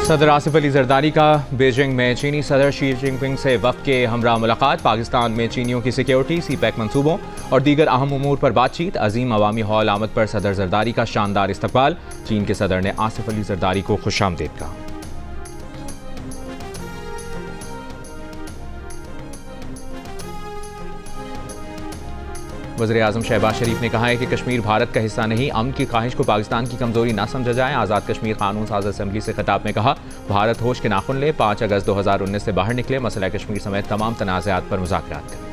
सदर आसिफ अली जरदारी का बीजिंग में चीनी सदर शी जिनपिंग से वफ़द के हमरा मुलाकात। पाकिस्तान में चीनियों की सिक्योरिटी, सीपैक मंसूबों और दीगर अहम उमूर पर बातचीत। अजीम अवामी हॉल आमद पर सदर जरदारी का शानदार इस्तकबाल। चीन के सदर ने आसिफ अली जरदारी को खुशामदीद कहा। वज़ीर-ए-आज़म शहबाज शरीफ ने कहा है कि कश्मीर भारत का हिस्सा नहीं, अमन की ख्वाहिश को पाकिस्तान की कमजोरी ना समझा जाए। आज़ाद कश्मीर कानून साज असम्बली से खिताब में कहा, भारत होश के नाखुन ले, 5 अगस्त 2019 से बाहर निकले, मसला कश्मीर समेत तमाम तनाज़ात पर मुज़ाकरात करें।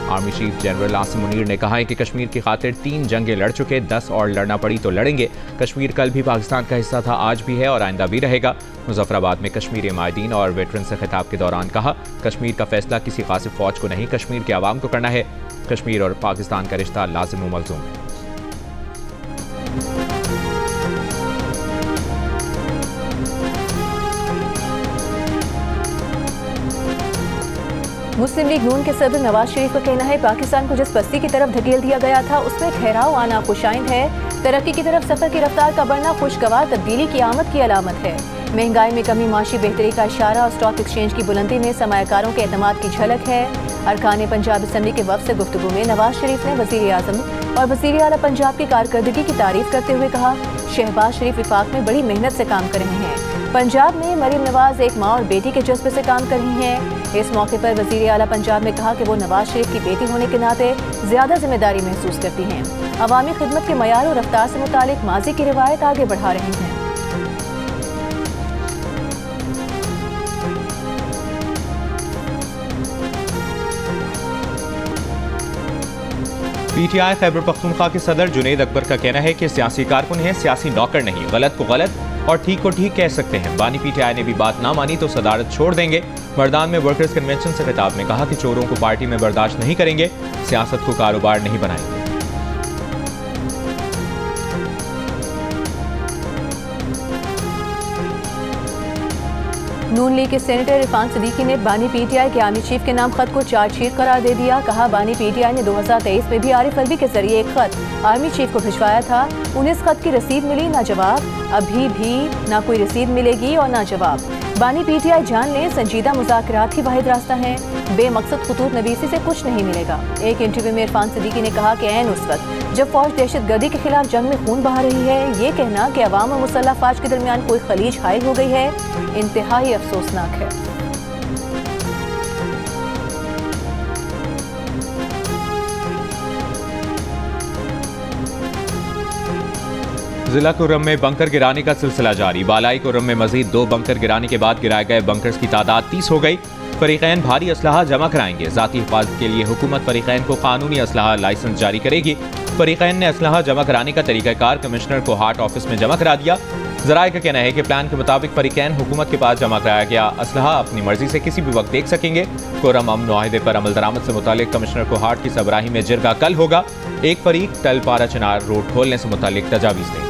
Army chief general Asim Munir ने कहा है कि कश्मीर की खातिर 3 जंगें लड़ चुके, 10 और लड़ना पड़ी तो लड़ेंगे। कश्मीर कल भी पाकिस्तान का हिस्सा था, आज भी है और आइंदा भी रहेगा। मुजफ्फराबाद में कश्मीरी माहिदीन और वेटरन से खिताब के दौरान कहा, कश्मीर का फैसला किसी कासिब फौज को नहीं, कश्मीर के आवाम को करना है। कश्मीर और पाकिस्तान का रिश्ता लाजिम व मलज़ूम है। मुस्लिम लीग नून के सदर नवाज शरीफ का कहना है, पाकिस्तान को जिस पस्ती की तरफ धकेल दिया गया था उसमें ठहराव आना खुशाइंद है। तरक्की की तरफ सफर की रफ्तार का बढ़ना खुशगवार तब्दीली की आमद की अलामत है। महंगाई में कमी माशी बेहतरी का इशारा और स्टॉक एक्सचेंज की बुलंदी में सरमायाकारों के एतमाद की झलक है। अरकान पंजाब असम्बली के वफ़द से गुफ्तगू में नवाज शरीफ ने वज़ीर-ए-आज़म और वज़ीर आला पंजाब की कारकर्दगी की तारीफ करते हुए कहा, शहबाज शरीफ विफाक में बड़ी मेहनत से काम कर रहे हैं। पंजाब में मरीम नवाज एक माँ और बेटी के जज्बे से काम कर रही हैं। इस मौके पर वज़ीर आला पंजाब ने कहा कि वो नवाज शरीफ की बेटी होने के नाते ज़्यादा जिम्मेदारी महसूस करती हैं। अवामी खिदमत के मयार और रफ्तार से मुतालिक माजी की रिवायत आगे बढ़ा रही हैं। PTI खैबर पख्तूनख्वा के सदर जुनैद अकबर का कहना है कि सियासी कारकुन है, सियासी नौकर नहीं। गलत को गलत और ठीक को ठीक कह सकते हैं। बानी PTI ने भी बात ना मानी तो सदारत छोड़ देंगे। मर्दान में वर्कर्स कन्वेंशन से खिताब में कहा कि चोरों को पार्टी में बर्दाश्त नहीं करेंगे, सियासत को कारोबार नहीं बनाएंगे। नून लीग के सेनेटर इरफान सिद्दीकी ने बानी PTI के आर्मी चीफ के नाम खत को चार्जशीट करार दे दिया। कहा, बानी PTI ने 2023 में भी आरिफ अलवी के जरिए एक खत आर्मी चीफ को भिजवाया था। उन्हें इस खत की रसीद मिली ना जवाब, अभी भी ना कोई रसीद मिलेगी और ना जवाब। बानी PTI जान लें, संजीदा मुज़ाकरात ही वाहिद रास्ता है, बेमकसद खुतूत नवीसी से कुछ नहीं मिलेगा। एक इंटरव्यू में इरफान सिद्दीकी ने कहा कि ऐन उस वक्त जब फौज दहशतगर्दी के खिलाफ जंग में खून बहा रही है, ये कहना कि अवाम और मुसल्लह फौज के दरमियान कोई खलीज हायल हो गई है, इंतहाई अफसोसनाक है। जिला कुर्रम में बंकर गिराने का सिलसिला जारी। बालाई कुर्रम में मजीद 2 बंकर गिराने के बाद गिराए गए बंकर्स की तादाद 30 हो गई। फरीकैन भारी असलहा जमा कराएंगे। ज़ाती हिफाजत के लिए हुकूमत फरीकैन को कानूनी असलहा लाइसेंस जारी करेगी। फरीकैन ने असलहा जमा कराने का तरीक़ाकार कमिश्नर को हार्ट ऑफिस में जमा करा दिया। ज़राए का कहना है कि प्लान के मुताबिक फरीकैन हुकूमत के पास जमा कराया गया असलहा अपनी मर्जी से किसी भी वक्त देख सकेंगे। कुर्रम अमन मुआहिदे पर अमल दरामद से मुतालिक कमिश्नर को हार्ट की सबराही में जिरगा कल होगा। एक फरीक टल पारा चिनार रोड खोलने से मुतालिक तजावीज़ देंगे।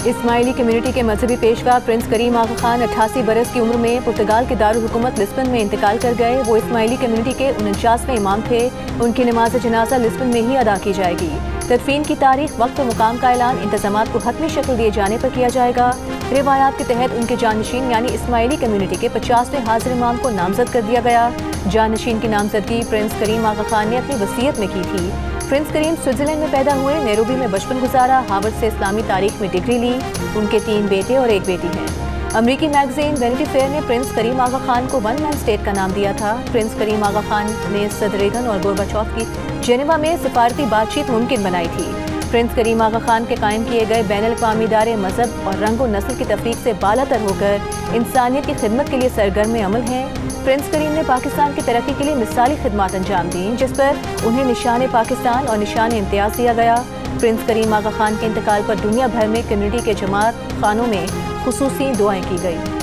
इस्माइली कम्युनिटी के मजहबी पेशवा प्रिंस करीम आगा खान 88 बरस की उम्र में पुर्तगाल के दारुल हुकूमत लिस्बन में इंतकाल कर गए। वो इस्माइली कम्युनिटी के 49वें इमाम थे। उनकी नमाज जनाजा लिस्बन में ही अदा की जाएगी। तदफीन की तारीख, वक्त और मुकाम का ऐलान इंतजामात को हतमी शक्ल दिए जाने पर किया जाएगा। रिवायात के तहत उनके जानशीन यानी इस्माइली कम्युनिटी के 50वें हाजिर इमाम को नामजद कर दिया गया। जानशीन की नामजदगी प्रिंस करीम आगा खान ने अपनी वसीयत में की थी। प्रिंस करीम स्विट्जरलैंड में पैदा हुए, नैरोबी में बचपन गुजारा, हार्वर्ड से इस्लामी तारीख में डिग्री ली। उनके 3 बेटे और 1 बेटी हैं। अमरीकी मैगजीन वैनिटी फेयर ने प्रिंस करीम आगा खान को वन मैन स्टेट का नाम दिया था। प्रिंस करीम आगा खान ने सदर रेगन और गोरबाचोव की जेनेवा में सिफारती बातचीत मुमकिन बनाई थी। प्रिंस करीम आगा खान के कायम किए गए बैनुल-अक़वामी इदारे मजहब और रंग और नस्ल की तफरीक से बालातर होकर इंसानियत की खिदमत के लिए सरगर्म अमल हैं। प्रिंस करीम ने पाकिस्तान की तरक्की के लिए मिसाली खिदमत अंजाम दी, जिस पर उन्हें निशान पाकिस्तान और निशान इम्तियाज़ दिया गया। प्रिंस करीम आगा खान के इंतकाल पर दुनिया भर में कम्युनिटी के जमात खानों में खुसूसी दुआएं की गई।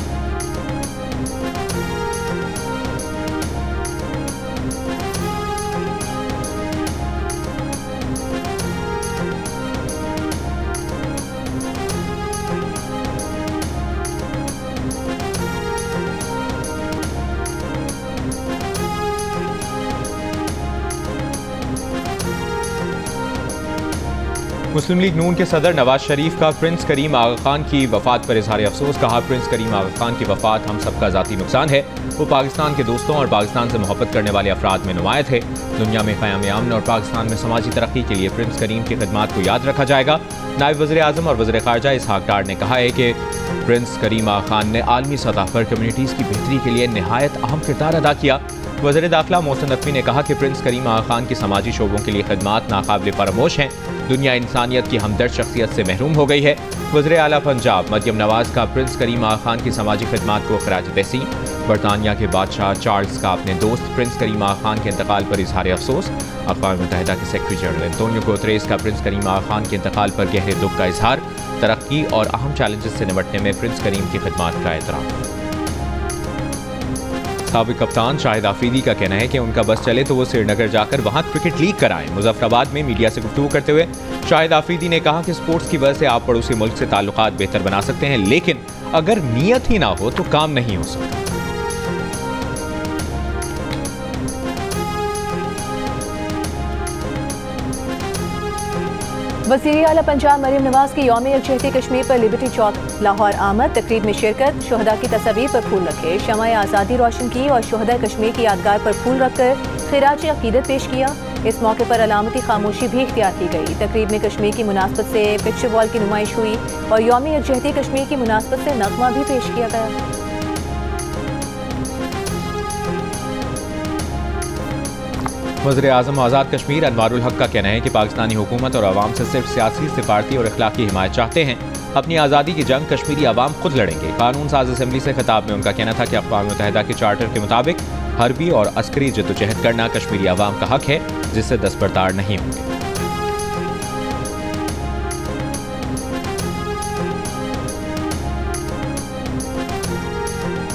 मुस्लिम लीग नून के सदर नवाज शरीफ का प्रिंस करीम आगा खान की वफात पर इजहार अफसोस। कहा, प्रिंस करीम आगा खान की वफात हम सबका ज़ाती नुकसान है। वो पाकिस्तान के दोस्तों और पाकिस्तान से मोहब्बत करने वाले अफराद में नुमाया थे। दुनिया में क़याम अमन और पाकिस्तान में समाजी तरक्की के लिए प्रिंस करीम की खिदमात को याद रखा जाएगा। नायब वज़ीर आज़म और वज़ीर ख़ारजा इसहाक़ डार ने कहा है कि प्रिंस करीम आगा खान ने आलमी सतह पर कम्यूनिटीज़ की बेहतरी के लिए नहायत अहम किरदार अदा किया। वज़ीर दाखिला मोहसिन नकवी ने कहा कि प्रिंस करीम आगा खान की समाजी शोबों के लिए खिदमात नाकाबिल फरामोश हैं। दुनिया इंसानियत की हमदर्द शख्सियत से महरूम हो गई है। वज़ीर आला पंजाब मरियम नवाज का प्रिंस करीम आगा खान की समाजी खिदमात को खराज तहसीन। बरतानिया के बादशाह चार्ल्स का अपने दोस्त प्रिंस करीम आगा खान के इंतकाल पर इजहार अफसोस। अक़वाम मुत्तहिदा के सेक्रेटरी जनरल एंटोनियो गुतेरेस का प्रिंस करीम आगा खान के इंतकाल पर गहरे दुख का इजहार। तरक्की और अहम चैलेंजेस से निपटने में प्रिंस करीम की खिदमात का एहतराम। साबिक कप्तान शाहिद आफरीदी का कहना है कि उनका बस चले तो वो श्रीनगर जाकर वहां क्रिकेट लीग कराएं। मुजफ्फराबाद में मीडिया से गुफ्तगू करते हुए शाहिद आफरीदी ने कहा कि स्पोर्ट्स की वजह से आप पड़ोसी मुल्क से ताल्लुकात बेहतर बना सकते हैं, लेकिन अगर नीयत ही ना हो तो काम नहीं हो सकता। वज़ीर आला पंजाब मरियम नवाज की यौम यकजहती कश्मीर पर लिबर्टी चौक लाहौर आमद। तकरीब में शिरकत, शहदा की तस्वीर पर फूल रखे, शमाए आज़ादी रोशन की और शहदा कश्मीर की यादगार पर फूल रखकर खिराज अकीदत पेश किया। इस मौके पर अलामती खामोशी भी इख्तियार की गई। तकरीब में कश्मीर की मुनासबत से पिक्चर वॉल की नुमाइश हुई और यौम यकजहती कश्मीर की मुनासबत से नगमा भी पेश किया गया। वज़ीर आज़म आज़ाद कश्मीर अनवारुल हक का कहना है कि पाकिस्तानी हुकूमत और आवाम से सिर्फ सियासी, सिफारती और अखलाकी हिमायत चाहते हैं। अपनी आज़ादी की जंग कश्मीरी आवाम खुद लड़ेंगे। कानून साज असम्बली से खिताब में उनका कहना था कि अक़वाम मुत्तहिदा के चार्टर के मुताबिक हरबी और अस्करी जद्दोजहद करना कश्मीरी आवाम का हक है, जिससे दस्तबरदार नहीं होंगे।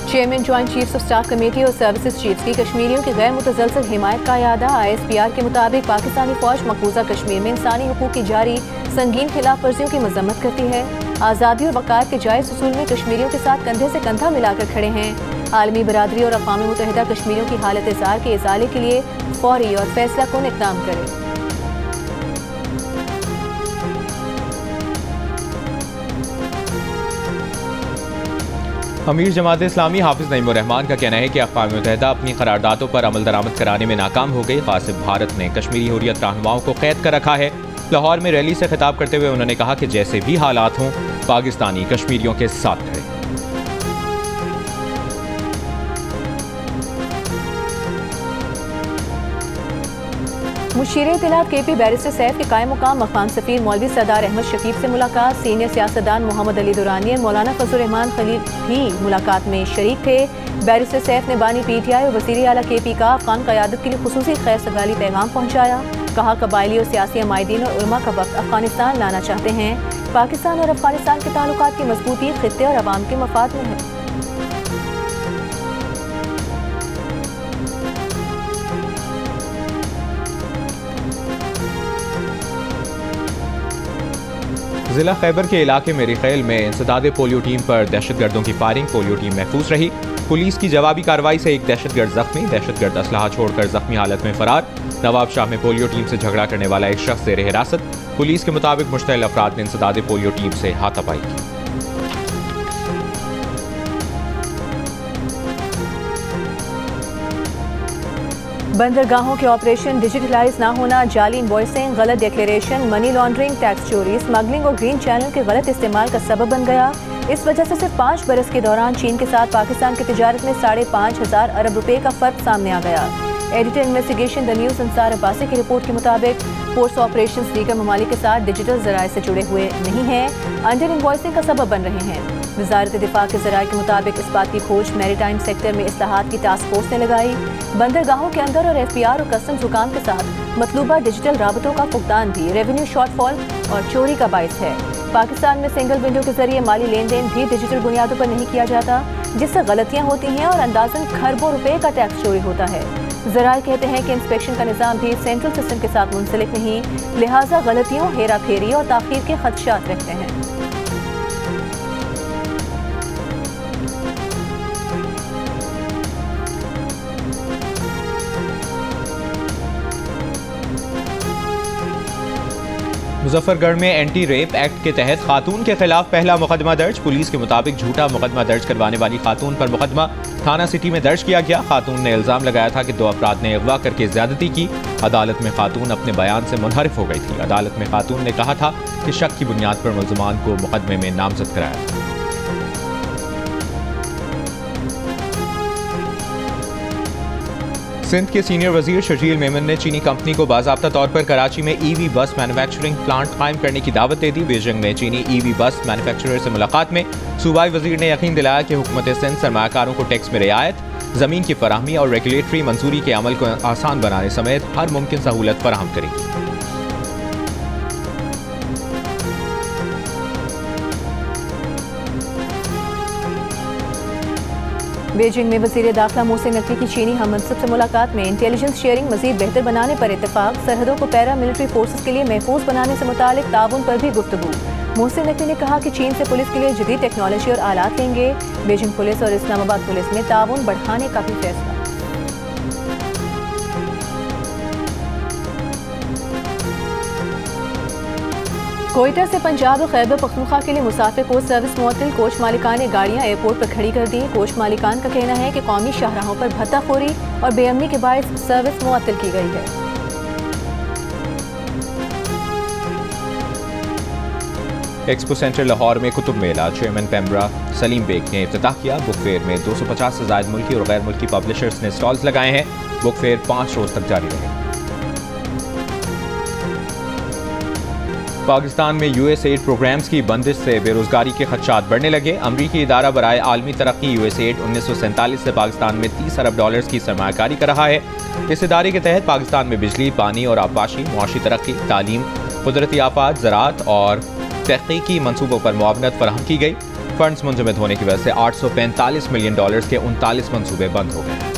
Chairman joint chiefs of staff committee और सर्विसेज चीफ्स की कश्मीरियों की गैर मुतसलसल हिमायत का यादा। ISPR के मुताबिक पाकिस्तानी फौज मकबूजा कश्मीर में इंसानी हुकूक की जारी संगीन खिलाफ वर्जियों की मजम्मत करती है। आज़ादी और वक़ार के जायज़ उसूल में कश्मीरियों के साथ कंधे से कंधा मिलाकर खड़े हैं। आलमी बरादरी और अक़वाम मुत्तहिदा कश्मीरियों की हालत ज़ार के इज़ाले के लिए फौरी और फैसला कुन इक़दाम करे। अमीर जमात इस्लामी हाफिज नईमुर रहमान का कहना है कि अक़वाम मुत्तहिदा अपनी करारदादों पर अमल दरामद कराने में नाकाम हो गई। क़ासिम भारत ने कश्मीरी हुर्रियत रहनुमाओं को कैद कर रखा है। लाहौर में रैली से खिताब करते हुए उन्होंने कहा कि जैसे भी हालात हों, पाकिस्तानी कश्मीरियों के साथ खड़े। मुशीर इत्तलात KP बैरिस्टर सैफ के कायम मुकाम मकाम सफ़ीर मौलवी सरदार अहमद शकीब से मुलाकात। सीनियर सियासतदान मोहम्मद अली दुरानी और मौलाना फजल रहमान खलील भी मुलाकात में शरीक थे। बैरिस्टर सैफ ने बानी PTI और वज़ीर आला KP का अफ़गान क़यादत के लिए खुसूसी खैर सगाली पैगाम पहुँचाया। कहा, कबायली और सियासी अमायदीन और उलमा का वक्त अफ़गानिस्तान लाना चाहते हैं। पाकिस्तान और अफ़गानिस्तान के ताल्लुकात की मजबूती ख़ित्ते और अवाम के मफाद में है। जिला खैबर के इलाके में रिखेल में इंसदाद पोलियो टीम पर दहशतगर्दों की फायरिंग। पोलियो टीम महफूज रही। पुलिस की जवाबी कार्रवाई से एक दहशतगर्द जख्मी। दहशतगर्द असलहा छोड़कर जख्मी हालत में फरार। नवाब शाह में पोलियो टीम से झगड़ा करने वाला एक शख्स ज़ेर हिरासत। पुलिस के मुताबिक मुश्तइल अफराद ने इंसदाद पोलियो टीम से हाथापाई की। बंदरगाहों के ऑपरेशन डिजिटलाइज ना होना, जाली इनवॉइसिंग, गलत डिक्लेरेशन, मनी लॉन्ड्रिंग, टैक्स चोरी, स्मगलिंग और ग्रीन चैनल के गलत इस्तेमाल का सबब बन गया। इस वजह से सिर्फ 5 बरस के दौरान चीन के साथ पाकिस्तान की तिजारत में 5,500 अरब रुपए का फर्क सामने आ गया। Editor investigation the news Ansar Abbasi की रिपोर्ट के मुताबिक फोर्स ऑपरेशन दीगर ममालिक के साथ डिजिटल जराये से जुड़े हुए नहीं हैं, अंडर इनवॉइसिंग का सबब बन रहे हैं। वज़ारत दिफा के ज़राए के मुताबिक इस बात की खोज मैरीटाइम सेक्टर में इस्लाहात की टास्क फोर्स ने लगाई। बंदरगाहों के अंदर और FPR और कस्टम्स हुकाम के साथ मतलूबा डिजिटल राबतों का फुकदान भी रेवेन्यू शॉर्टफॉल और चोरी का बाइस है। पाकिस्तान में सिंगल विंडो के जरिए माली लेन देन भी डिजिटल बुनियादों पर नहीं किया जाता, जिससे गलतियाँ होती हैं और अंदाजन खरबों रुपए का टैक्स चोरी होता है। ज़राए कहते हैं कि इंस्पेक्शन का निज़ाम भी सेंट्रल सिस्टम के साथ मुंसलिक नहीं, लिहाजा गलतियों, हेरा फेरी और ताख़ीर के खदशात रहते हैं। मुजफ्फरगढ़ में एंटी रेप एक्ट के तहत खातून के खिलाफ पहला मुकदमा दर्ज। पुलिस के मुताबिक झूठा मुकदमा दर्ज करवाने वाली खातून पर मुकदमा थाना सिटी में दर्ज किया गया। खातून ने इल्जाम लगाया था कि 2 अफराद ने अगवा करके ज्यादती की। अदालत में खातून अपने बयान से मुनहरिफ हो गई थी। अदालत में खातून ने कहा था कि शक की बुनियाद पर मुल्ज़मान को मुकदमे में नामजद कराया था। सिंध के सीनियर वजीर शर्जील मेमन ने चीनी कंपनी को बाज़ाब्ता तौर पर कराची में ईवी बस मैन्युफैक्चरिंग प्लांट कायम करने की दावत दे दी। बीजिंग में चीनी ईवी बस मैन्युफैक्चरर से मुलाकात में सूबाई वजीर ने यकीन दिलाया कि हुकूमत सिंध सरमायाकारों को टैक्स में रियायत, ज़मीन की फराहमी और रेगुलेटरी मंजूरी के अमल को आसान बनाने समेत हर मुमकिन सहूलत फराहम करेगी। बीजिंग में वज़ीर दाखिला मोहसिन नकवी की चीनी हममंसब से मुलाकात में इंटेलिजेंस शेयरिंग मज़ीद बेहतर बनाने पर इत्तेफाक। सरहदों को पैरा मिलिट्री फोर्सेस के लिए महफूज बनाने से मुतालिक ताउन पर भी गुफ्तगू। मोहसिन नकवी ने कहा कि चीन से पुलिस के लिए जदीद टेक्नोलॉजी और आलात लेंगे। बीजिंग पुलिस और इस्लामाबाद पुलिस में ताउन बढ़ाने का भी फैसला। कोयटा से पंजाब और खैबर पख्तूनख्वा के लिए मुसाफिर कोच सर्विस मुअत्तल। कोच मालिकान ने गाड़ियां एयरपोर्ट पर खड़ी कर दी। कोच मालिकान का कहना है कि कौमी शाहराहों पर भत्ताखोरी और बेअमनी के बायस सर्विस मुअत्तल की गई है। एक्सपो सेंटर लाहौर में कुतुब मेला चेयरमैन पेमरा सलीम बेग ने इफ्तिताह किया। बुक फेयर में 250 से ज़ायद मुल्की और गैर मुल्की पब्लिशर्स ने स्टॉल्स लगाए हैं। बुक फेयर 5 रोज तक जारी रहेगा। पाकिस्तान में USAID प्रोग्राम्स की बंदिश से बेरोजगारी के खदशात बढ़ने लगे। अमरीकी इदारा बराए आलमी तरक्की USAID 1947 से पाकिस्तान में $30 अरब की सरमायाकारी कर रहा है। इस इदारे के तहत पाकिस्तान में बिजली, पानी और आबपाशी, मुआशी तरक्की, तालीम, कुदरती आफात, ज़राअत और तहकीकी मनसूबों पर मुआवनत फराहम की गई। फंड्स मुंजमद होने की वजह से $845 मिलियन के 39 मनसूबे बंद हो गए।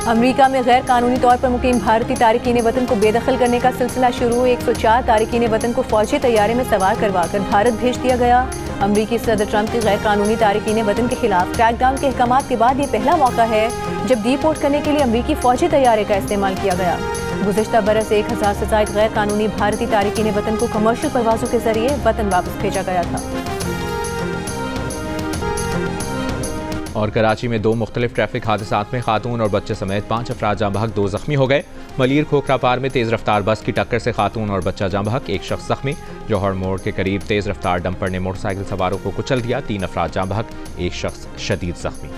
अमरीका में गैर कानूनी तौर पर मुकीम भारतीय तारिकीन वतन को बेदखल करने का सिलसिला शुरू। 104 तारिकीन वतन को फौजी तैयारे में सवार करवाकर भारत भेज दिया गया। अमरीकी सदर ट्रंप के गैर कानूनी तारिकीन वतन के खिलाफ क्रैकडाउन के अहकामात के बाद ये पहला मौका है जब डीपोर्ट करने के लिए अमरीकी फौजी तैयारे का इस्तेमाल किया गया। गुज़िश्ता बरस 1000 से ज़ायद गैर कानूनी भारतीय तारिकीन वतन को कमर्शियल परवाज़ों के जरिए वतन वापस भेजा गया था। और कराची में 2 मुख्तलिफ ट्रैफिक हादसात में खातून और बच्चे समेत 5 अफराद जाँ बहक, 2 जख्मी हो गए। मलीर खोखरा पार में तेज़ रफ्तार बस की टक्कर से खातून और बच्चा जाँ बहक, 1 शख्स जख्मी। जौहर मोड़ के करीब तेज़ रफ्तार डंपर ने मोटरसाइकिल सवारों को कुचल दिया, 3 अफराद जाँ बहक, 1 शख्स शदीद जख्मी।